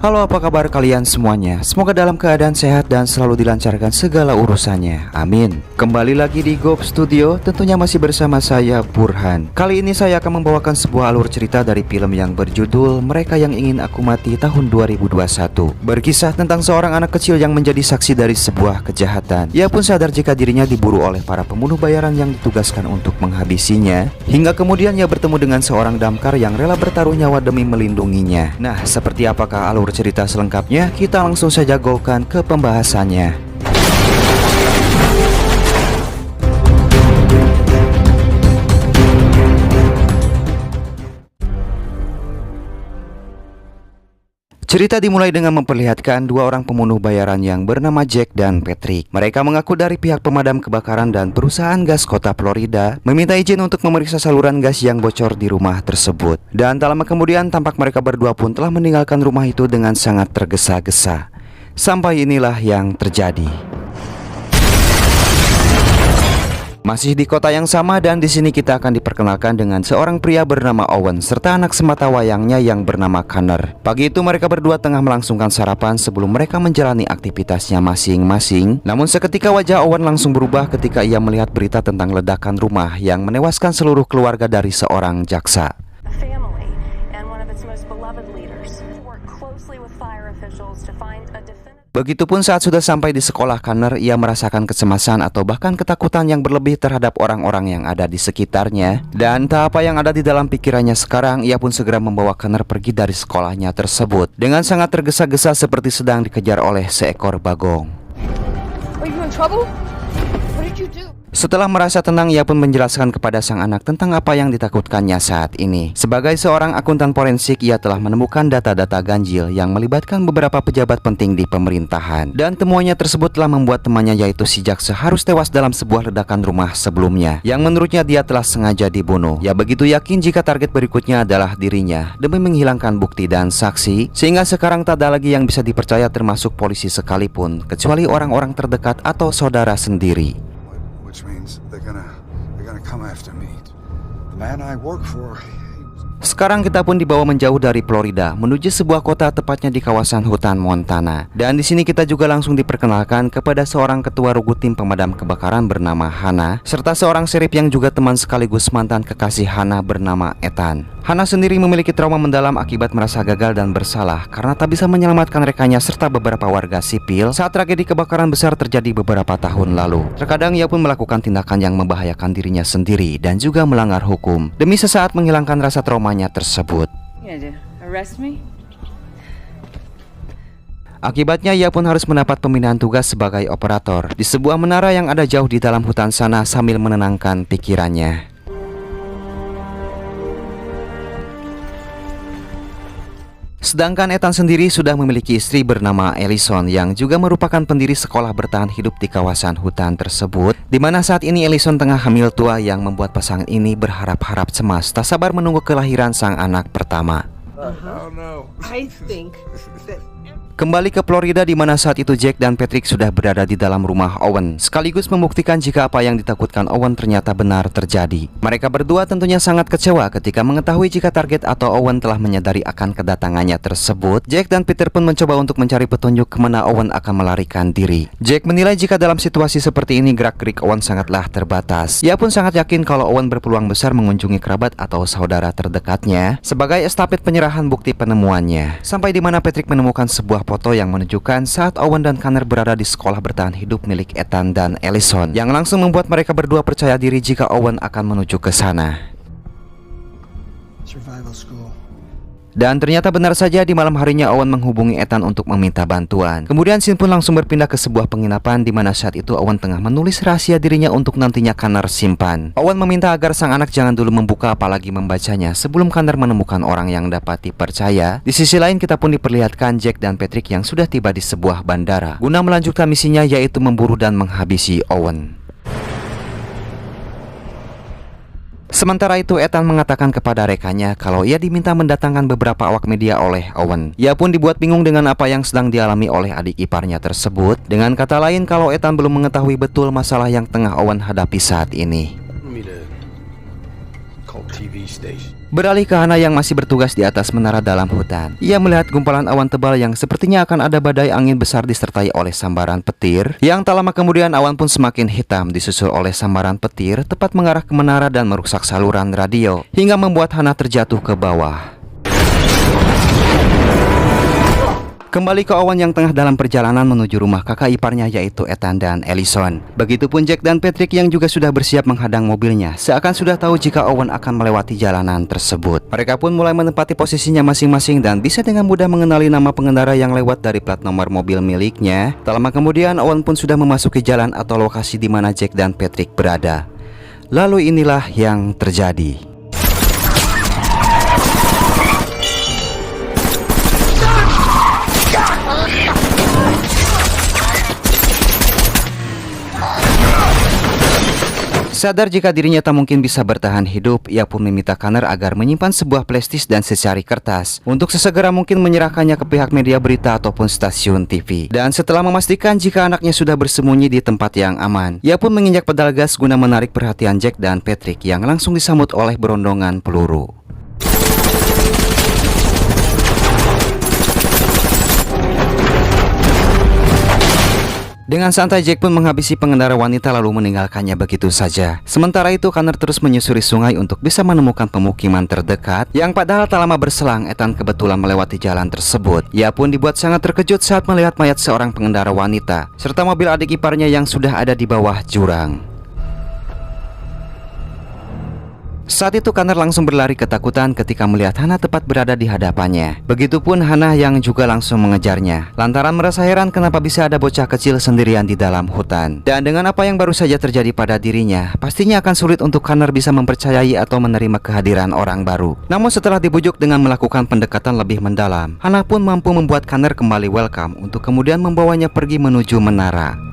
Halo, apa kabar kalian semuanya? Semoga dalam keadaan sehat dan selalu dilancarkan segala urusannya. Amin. Kembali lagi di Gop Studio, tentunya masih bersama saya, Burhan. Kali ini saya akan membawakan sebuah alur cerita dari film yang berjudul Mereka Yang Ingin Aku Mati tahun 2021. Berkisah tentang seorang anak kecil yang menjadi saksi dari sebuah kejahatan. Ia pun sadar jika dirinya diburu oleh para pembunuh bayaran yang ditugaskan untuk menghabisinya. Hingga kemudian ia bertemu dengan seorang damkar yang rela bertaruh nyawa demi melindunginya. Nah, seperti apakah alur cerita selengkapnya? Kita langsung saja golkan ke pembahasannya. Cerita dimulai dengan memperlihatkan dua orang pembunuh bayaran yang bernama Jack dan Patrick. Mereka mengaku dari pihak pemadam kebakaran dan perusahaan gas kota Florida meminta izin untuk memeriksa saluran gas yang bocor di rumah tersebut. Dan tak lama kemudian tampak mereka berdua pun telah meninggalkan rumah itu dengan sangat tergesa-gesa. Sampai inilah yang terjadi. Masih di kota yang sama, dan di sini kita akan diperkenalkan dengan seorang pria bernama Owen serta anak semata wayangnya yang bernama Connor. Pagi itu mereka berdua tengah melangsungkan sarapan sebelum mereka menjalani aktivitasnya masing-masing. Namun seketika wajah Owen langsung berubah ketika ia melihat berita tentang ledakan rumah yang menewaskan seluruh keluarga dari seorang jaksa. Begitupun saat sudah sampai di sekolah Connor, ia merasakan kecemasan atau bahkan ketakutan yang berlebih terhadap orang-orang yang ada di sekitarnya. Dan entah apa yang ada di dalam pikirannya sekarang, ia pun segera membawa Connor pergi dari sekolahnya tersebut dengan sangat tergesa-gesa seperti sedang dikejar oleh seekor bagong. Setelah merasa tenang, ia pun menjelaskan kepada sang anak tentang apa yang ditakutkannya saat ini. Sebagai seorang akuntan forensik, ia telah menemukan data-data ganjil yang melibatkan beberapa pejabat penting di pemerintahan. Dan temuannya tersebut telah membuat temannya, yaitu si jaksa, harus tewas dalam sebuah ledakan rumah sebelumnya, yang menurutnya dia telah sengaja dibunuh. Ia begitu yakin jika target berikutnya adalah dirinya demi menghilangkan bukti dan saksi, sehingga sekarang tak ada lagi yang bisa dipercaya termasuk polisi sekalipun, kecuali orang-orang terdekat atau saudara sendiri. Which means they're gonna come after me. The man I work for. Sekarang kita pun dibawa menjauh dari Florida menuju sebuah kota, tepatnya di kawasan hutan Montana. Dan di sini kita juga langsung diperkenalkan kepada seorang ketua regu tim pemadam kebakaran bernama Hannah, serta seorang sheriff yang juga teman sekaligus mantan kekasih Hannah bernama Ethan. Hannah sendiri memiliki trauma mendalam akibat merasa gagal dan bersalah karena tak bisa menyelamatkan rekannya serta beberapa warga sipil saat tragedi kebakaran besar terjadi beberapa tahun lalu. Terkadang ia pun melakukan tindakan yang membahayakan dirinya sendiri dan juga melanggar hukum demi sesaat menghilangkan rasa traumanya tersebut. Akibatnya ia pun harus mendapat pembinaan tugas sebagai operator di sebuah menara yang ada jauh di dalam hutan sana sambil menenangkan pikirannya. Sedangkan Ethan sendiri sudah memiliki istri bernama Ellison yang juga merupakan pendiri sekolah bertahan hidup di kawasan hutan tersebut, di mana saat ini Ellison tengah hamil tua yang membuat pasangan ini berharap-harap cemas tak sabar menunggu kelahiran sang anak pertama. Kembali ke Florida, di mana saat itu Jack dan Patrick sudah berada di dalam rumah Owen, sekaligus membuktikan jika apa yang ditakutkan Owen ternyata benar terjadi. Mereka berdua tentunya sangat kecewa ketika mengetahui jika target atau Owen telah menyadari akan kedatangannya tersebut. Jack dan Peter pun mencoba untuk mencari petunjuk kemana Owen akan melarikan diri. Jack menilai jika dalam situasi seperti ini gerak-gerik Owen sangatlah terbatas. Ia pun sangat yakin kalau Owen berpeluang besar mengunjungi kerabat atau saudara terdekatnya sebagai estafet penyerahan bukti penemuannya. Sampai di mana Patrick menemukan sebuah foto yang menunjukkan saat Owen dan Connor berada di sekolah bertahan hidup milik Ethan dan Ellison, yang langsung membuat mereka berdua percaya diri jika Owen akan menuju ke sana. Dan ternyata benar saja, di malam harinya Owen menghubungi Ethan untuk meminta bantuan. Kemudian scene pun langsung berpindah ke sebuah penginapan, di mana saat itu Owen tengah menulis rahasia dirinya untuk nantinya Connor simpan. Owen meminta agar sang anak jangan dulu membuka apalagi membacanya sebelum Connor menemukan orang yang dapat dipercaya. Di sisi lain kita pun diperlihatkan Jack dan Patrick yang sudah tiba di sebuah bandara guna melanjutkan misinya, yaitu memburu dan menghabisi Owen. Sementara itu Ethan mengatakan kepada rekannya kalau ia diminta mendatangkan beberapa awak media oleh Owen. Ia pun dibuat bingung dengan apa yang sedang dialami oleh adik iparnya tersebut. Dengan kata lain, kalau Ethan belum mengetahui betul masalah yang tengah Owen hadapi saat ini. Beralih ke Hana yang masih bertugas di atas menara dalam hutan. Ia melihat gumpalan awan tebal yang sepertinya akan ada badai angin besar disertai oleh sambaran petir. Yang tak lama kemudian awan pun semakin hitam disusul oleh sambaran petir tepat mengarah ke menara dan merusak saluran radio hingga membuat Hana terjatuh ke bawah. Kembali ke Owen yang tengah dalam perjalanan menuju rumah kakak iparnya yaitu Ethan dan Ellison. Begitupun Jack dan Patrick yang juga sudah bersiap menghadang mobilnya, seakan sudah tahu jika Owen akan melewati jalanan tersebut. Mereka pun mulai menempati posisinya masing-masing dan bisa dengan mudah mengenali nama pengendara yang lewat dari plat nomor mobil miliknya. Tak lama kemudian Owen pun sudah memasuki jalan atau lokasi di mana Jack dan Patrick berada. Lalu inilah yang terjadi. Sadar jika dirinya tak mungkin bisa bertahan hidup, ia pun meminta Connor agar menyimpan sebuah plastis dan secari kertas untuk sesegera mungkin menyerahkannya ke pihak media berita ataupun stasiun TV. Dan setelah memastikan jika anaknya sudah bersembunyi di tempat yang aman, ia pun menginjak pedal gas guna menarik perhatian Jack dan Patrick yang langsung disambut oleh berondongan peluru. Dengan santai Jack pun menghabisi pengendara wanita lalu meninggalkannya begitu saja. Sementara itu Connor terus menyusuri sungai untuk bisa menemukan pemukiman terdekat yang padahal tak lama berselang Ethan kebetulan melewati jalan tersebut. Ia pun dibuat sangat terkejut saat melihat mayat seorang pengendara wanita serta mobil adik iparnya yang sudah ada di bawah jurang. Saat itu Connor langsung berlari ketakutan ketika melihat Hana tepat berada di hadapannya. Begitupun Hana yang juga langsung mengejarnya lantaran merasa heran kenapa bisa ada bocah kecil sendirian di dalam hutan. Dan dengan apa yang baru saja terjadi pada dirinya, pastinya akan sulit untuk Connor bisa mempercayai atau menerima kehadiran orang baru. Namun setelah dibujuk dengan melakukan pendekatan lebih mendalam, Hana pun mampu membuat Connor kembali welcome untuk kemudian membawanya pergi menuju menara.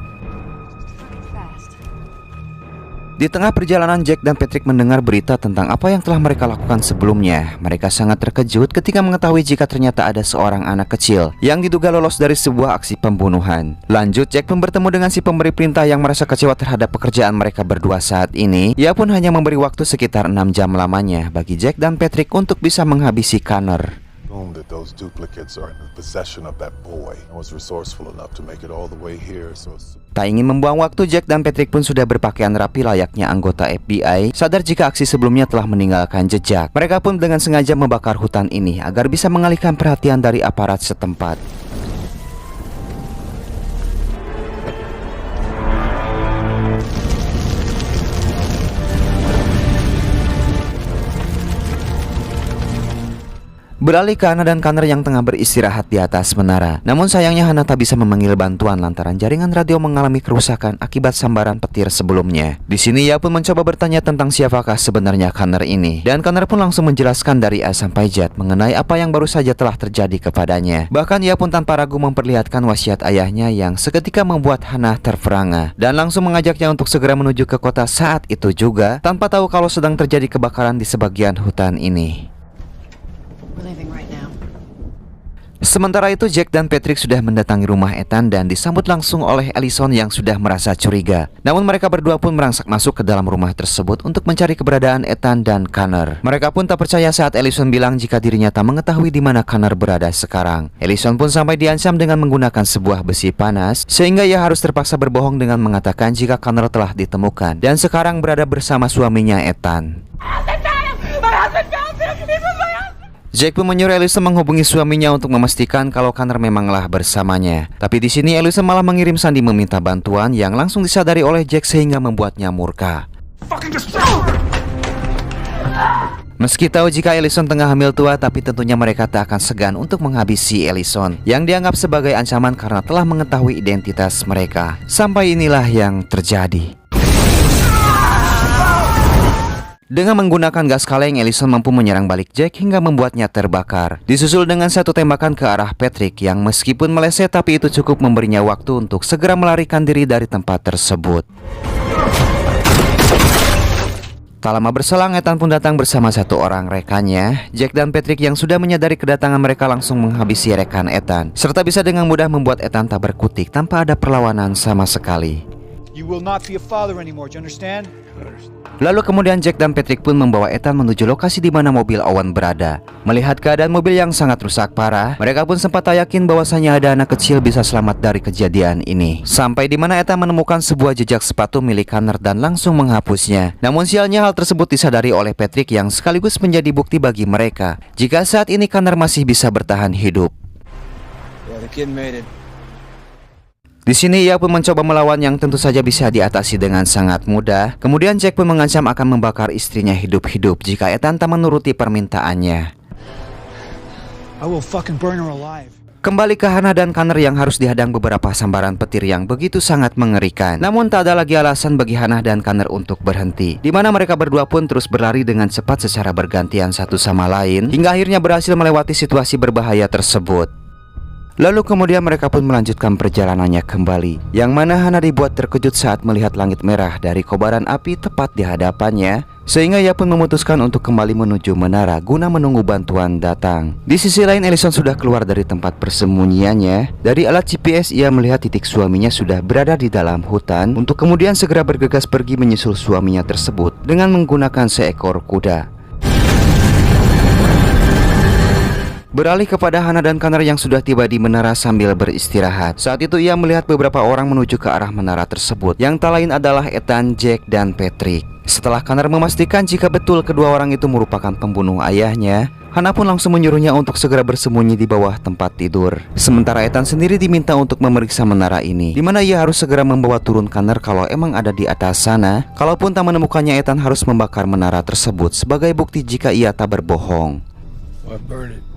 Di tengah perjalanan Jack dan Patrick mendengar berita tentang apa yang telah mereka lakukan sebelumnya. Mereka sangat terkejut ketika mengetahui jika ternyata ada seorang anak kecil yang diduga lolos dari sebuah aksi pembunuhan. Lanjut, Jack pun bertemu dengan si pemberi perintah yang merasa kecewa terhadap pekerjaan mereka berdua saat ini. Ia pun hanya memberi waktu sekitar 6 jam lamanya bagi Jack dan Patrick untuk bisa menghabisi Connor. That those duplicates are in the possession of that boy. I was resourceful enough to make it all the way here, so... Tak ingin membuang waktu, Jack dan Patrick pun sudah berpakaian rapi layaknya anggota FBI. Sadar jika aksi sebelumnya telah meninggalkan jejak, mereka pun dengan sengaja membakar hutan ini agar bisa mengalihkan perhatian dari aparat setempat. Beralih ke Hana dan Connor yang tengah beristirahat di atas menara. Namun sayangnya Hana tak bisa memanggil bantuan lantaran jaringan radio mengalami kerusakan akibat sambaran petir sebelumnya. Di sini ia pun mencoba bertanya tentang siapakah sebenarnya Connor ini. Dan Connor pun langsung menjelaskan dari A sampai Z mengenai apa yang baru saja telah terjadi kepadanya. Bahkan ia pun tanpa ragu memperlihatkan wasiat ayahnya yang seketika membuat Hana terperangah dan langsung mengajaknya untuk segera menuju ke kota saat itu juga tanpa tahu kalau sedang terjadi kebakaran di sebagian hutan ini. Sementara itu Jack dan Patrick sudah mendatangi rumah Ethan dan disambut langsung oleh Ellison yang sudah merasa curiga. Namun mereka berdua pun merangsak masuk ke dalam rumah tersebut untuk mencari keberadaan Ethan dan Connor. Mereka pun tak percaya saat Ellison bilang jika dirinya tak mengetahui di mana Connor berada sekarang. Ellison pun sampai diancam dengan menggunakan sebuah besi panas sehingga ia harus terpaksa berbohong dengan mengatakan jika Connor telah ditemukan dan sekarang berada bersama suaminya Ethan. Jack pun menyuruh Ellison menghubungi suaminya untuk memastikan kalau Connor memanglah bersamanya. Tapi di sini Ellison malah mengirim sandi meminta bantuan yang langsung disadari oleh Jack sehingga membuatnya murka. Meski tahu jika Ellison tengah hamil tua, tapi tentunya mereka tak akan segan untuk menghabisi Ellison yang dianggap sebagai ancaman karena telah mengetahui identitas mereka. Sampai inilah yang terjadi. Dengan menggunakan gas kaleng, Ellison mampu menyerang balik Jack hingga membuatnya terbakar. Disusul dengan satu tembakan ke arah Patrick yang meskipun meleset tapi itu cukup memberinya waktu untuk segera melarikan diri dari tempat tersebut. Tak lama berselang, Ethan pun datang bersama satu orang rekannya. Jack dan Patrick yang sudah menyadari kedatangan mereka langsung menghabisi rekan Ethan, serta bisa dengan mudah membuat Ethan tak berkutik tanpa ada perlawanan sama sekali. You will not be a father anymore, do you understand? Lalu kemudian Jack dan Patrick pun membawa Ethan menuju lokasi di mana mobil Owen berada. Melihat keadaan mobil yang sangat rusak parah, mereka pun sempat tak yakin bahwasanya ada anak kecil bisa selamat dari kejadian ini. Sampai di mana Ethan menemukan sebuah jejak sepatu milik Connor dan langsung menghapusnya. Namun sialnya hal tersebut disadari oleh Patrick yang sekaligus menjadi bukti bagi mereka jika saat ini Connor masih bisa bertahan hidup. Yeah, the kid made it. Di sini ia pun mencoba melawan yang tentu saja bisa diatasi dengan sangat mudah. Kemudian Jack pun mengancam akan membakar istrinya hidup-hidup jika Ethan tak menuruti permintaannya. I will fucking burn her alive. Kembali ke Hannah dan Connor yang harus dihadang beberapa sambaran petir yang begitu sangat mengerikan. Namun tak ada lagi alasan bagi Hannah dan Connor untuk berhenti, di mana mereka berdua pun terus berlari dengan cepat secara bergantian satu sama lain hingga akhirnya berhasil melewati situasi berbahaya tersebut. Lalu kemudian mereka pun melanjutkan perjalanannya kembali, yang mana Hannah dibuat terkejut saat melihat langit merah dari kobaran api tepat di hadapannya, sehingga ia pun memutuskan untuk kembali menuju menara guna menunggu bantuan datang. Di sisi lain, Ellison sudah keluar dari tempat persembunyiannya. Dari alat GPS ia melihat titik suaminya sudah berada di dalam hutan, untuk kemudian segera bergegas pergi menyusul suaminya tersebut dengan menggunakan seekor kuda. Beralih kepada Hannah dan Connor yang sudah tiba di menara sambil beristirahat. Saat itu ia melihat beberapa orang menuju ke arah menara tersebut, yang tak lain adalah Ethan, Jack, dan Patrick. Setelah Connor memastikan jika betul kedua orang itu merupakan pembunuh ayahnya, Hannah pun langsung menyuruhnya untuk segera bersembunyi di bawah tempat tidur. Sementara Ethan sendiri diminta untuk memeriksa menara ini, di mana ia harus segera membawa turun Connor kalau emang ada di atas sana. Kalaupun tak menemukannya, Ethan harus membakar menara tersebut sebagai bukti jika ia tak berbohong. I burn it.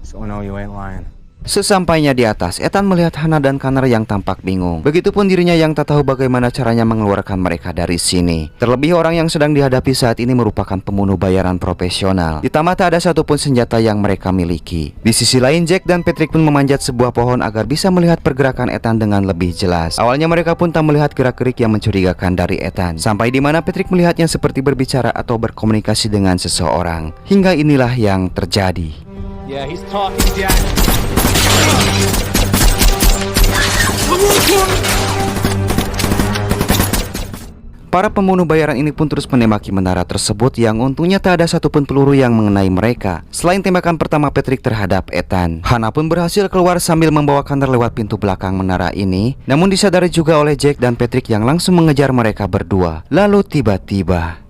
So no, you ain't lying. Sesampainya di atas, Ethan melihat Hannah dan Connor yang tampak bingung. Begitupun dirinya yang tak tahu bagaimana caranya mengeluarkan mereka dari sini. Terlebih orang yang sedang dihadapi saat ini merupakan pembunuh bayaran profesional. Ditambah tak ada satupun senjata yang mereka miliki. Di sisi lain, Jack dan Patrick pun memanjat sebuah pohon agar bisa melihat pergerakan Ethan dengan lebih jelas. Awalnya mereka pun tak melihat gerak-gerik yang mencurigakan dari Ethan, sampai di mana Patrick melihatnya seperti berbicara atau berkomunikasi dengan seseorang. Hingga inilah yang terjadi. Yeah, he's talking, Jack. Para pembunuh bayaran ini pun terus menembaki menara tersebut yang untungnya tak ada satupun peluru yang mengenai mereka selain tembakan pertama Patrick terhadap Ethan. Hannah pun berhasil keluar sambil membawa Connor lewat pintu belakang menara ini, namun disadari juga oleh Jack dan Patrick yang langsung mengejar mereka berdua. Lalu tiba-tiba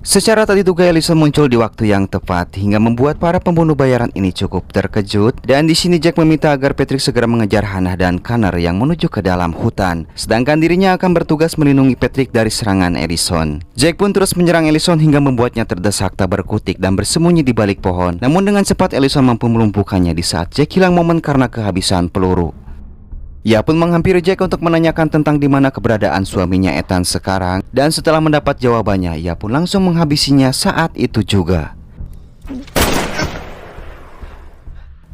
secara tak diduga Ellison muncul di waktu yang tepat hingga membuat para pembunuh bayaran ini cukup terkejut. Dan di sini Jack meminta agar Patrick segera mengejar Hannah dan Connor yang menuju ke dalam hutan, sedangkan dirinya akan bertugas melindungi Patrick dari serangan Ellison. Jack pun terus menyerang Ellison hingga membuatnya terdesak tak berkutik dan bersembunyi di balik pohon. Namun dengan cepat Ellison mampu melumpuhkannya di saat Jack hilang momen karena kehabisan peluru. Ia pun menghampiri Jack untuk menanyakan tentang di mana keberadaan suaminya Ethan sekarang, dan setelah mendapat jawabannya, ia pun langsung menghabisinya saat itu juga.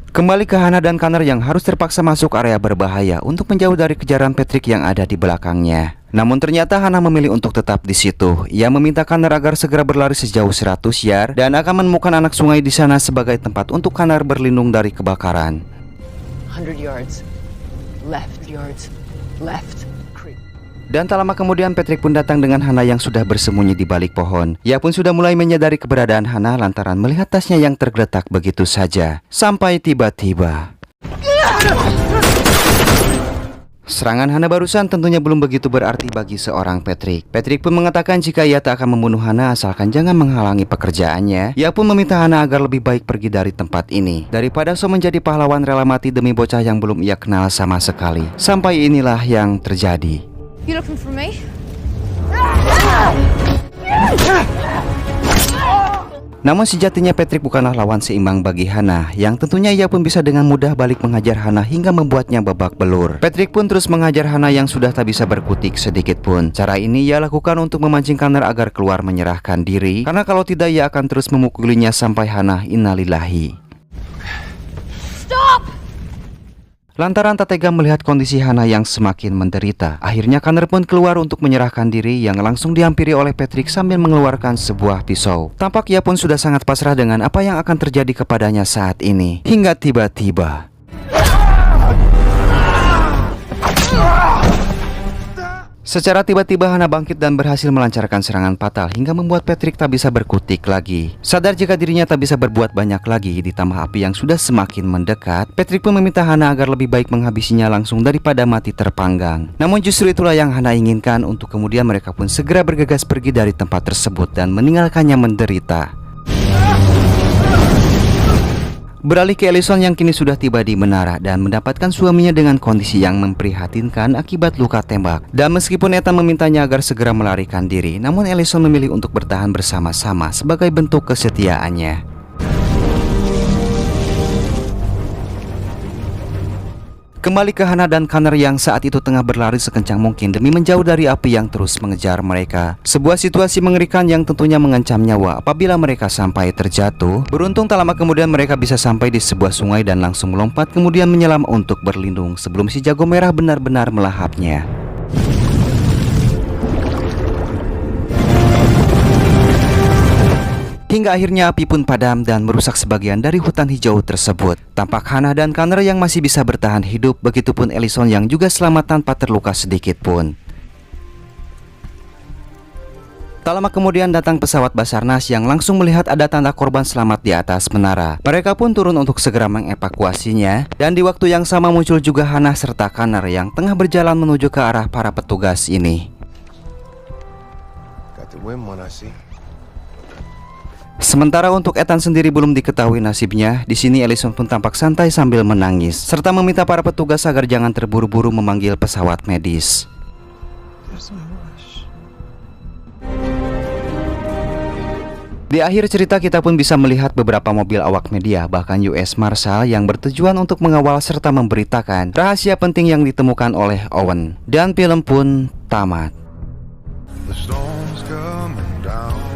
Kembali ke Hannah dan Connor yang harus terpaksa masuk area berbahaya untuk menjauh dari kejaran Patrick yang ada di belakangnya. Namun ternyata Hannah memilih untuk tetap di situ. Ia meminta Connor agar segera berlari sejauh 100 yard dan akan menemukan anak sungai di sana sebagai tempat untuk Connor berlindung dari kebakaran. 100 yards. Left yards, left. Dan tak lama kemudian Patrick pun datang dengan Hannah yang sudah bersembunyi di balik pohon. Ia pun sudah mulai menyadari keberadaan Hannah lantaran melihat tasnya yang tergeletak begitu saja. Sampai tiba-tiba serangan Hannah barusan tentunya belum begitu berarti bagi seorang Patrick. Patrick pun mengatakan jika ia tak akan membunuh Hannah asalkan jangan menghalangi pekerjaannya. Ia pun meminta Hannah agar lebih baik pergi dari tempat ini daripada menjadi pahlawan rela mati demi bocah yang belum ia kenal sama sekali. Sampai inilah yang terjadi. You looking for me? Namun sejatinya Patrick bukanlah lawan seimbang bagi Hannah, yang tentunya ia pun bisa dengan mudah balik menghajar Hannah hingga membuatnya babak belur. Patrick pun terus menghajar Hannah yang sudah tak bisa berkutik sedikit pun. Cara ini ia lakukan untuk memancing Connor agar keluar menyerahkan diri, karena kalau tidak ia akan terus memukulinya sampai Hannah innalillahi. Stop! Lantaran tak tega melihat kondisi Hannah yang semakin menderita, akhirnya Connor pun keluar untuk menyerahkan diri yang langsung dihampiri oleh Patrick sambil mengeluarkan sebuah pisau. Tampak ia pun sudah sangat pasrah dengan apa yang akan terjadi kepadanya saat ini. Hingga tiba-tiba Secara tiba-tiba Hana bangkit dan berhasil melancarkan serangan fatal hingga membuat Patrick tak bisa berkutik lagi. Sadar jika dirinya tak bisa berbuat banyak lagi, ditambah api yang sudah semakin mendekat, Patrick pun meminta Hana agar lebih baik menghabisinya langsung daripada mati terpanggang. Namun justru itulah yang Hana inginkan, untuk kemudian mereka pun segera bergegas pergi dari tempat tersebut dan meninggalkannya menderita. Beralih ke Ellison yang kini sudah tiba di menara dan mendapatkan suaminya dengan kondisi yang memprihatinkan akibat luka tembak. Dan meskipun Ethan memintanya agar segera melarikan diri, namun Ellison memilih untuk bertahan bersama-sama sebagai bentuk kesetiaannya. Kembali ke Hana dan Connor yang saat itu tengah berlari sekencang mungkin demi menjauh dari api yang terus mengejar mereka. Sebuah situasi mengerikan yang tentunya mengancam nyawa apabila mereka sampai terjatuh. Beruntung tak lama kemudian mereka bisa sampai di sebuah sungai dan langsung melompat kemudian menyelam untuk berlindung sebelum si jago merah benar-benar melahapnya. Hingga akhirnya api pun padam dan merusak sebagian dari hutan hijau tersebut. Tampak Hana dan Connor yang masih bisa bertahan hidup, begitupun Ellison yang juga selamat tanpa terluka sedikit pun. Tak lama kemudian datang pesawat Basarnas yang langsung melihat ada tanda korban selamat di atas menara. Mereka pun turun untuk segera mengevakuasinya, dan di waktu yang sama muncul juga Hana serta Connor yang tengah berjalan menuju ke arah para petugas ini. Got the wind one, I see. Sementara untuk Ethan sendiri belum diketahui nasibnya. Di sini Ellison pun tampak santai sambil menangis serta meminta para petugas agar jangan terburu-buru memanggil pesawat medis. Di akhir cerita kita pun bisa melihat beberapa mobil awak media, bahkan US Marshal yang bertujuan untuk mengawal serta memberitakan rahasia penting yang ditemukan oleh Owen. Dan film pun tamat. The storm's coming down.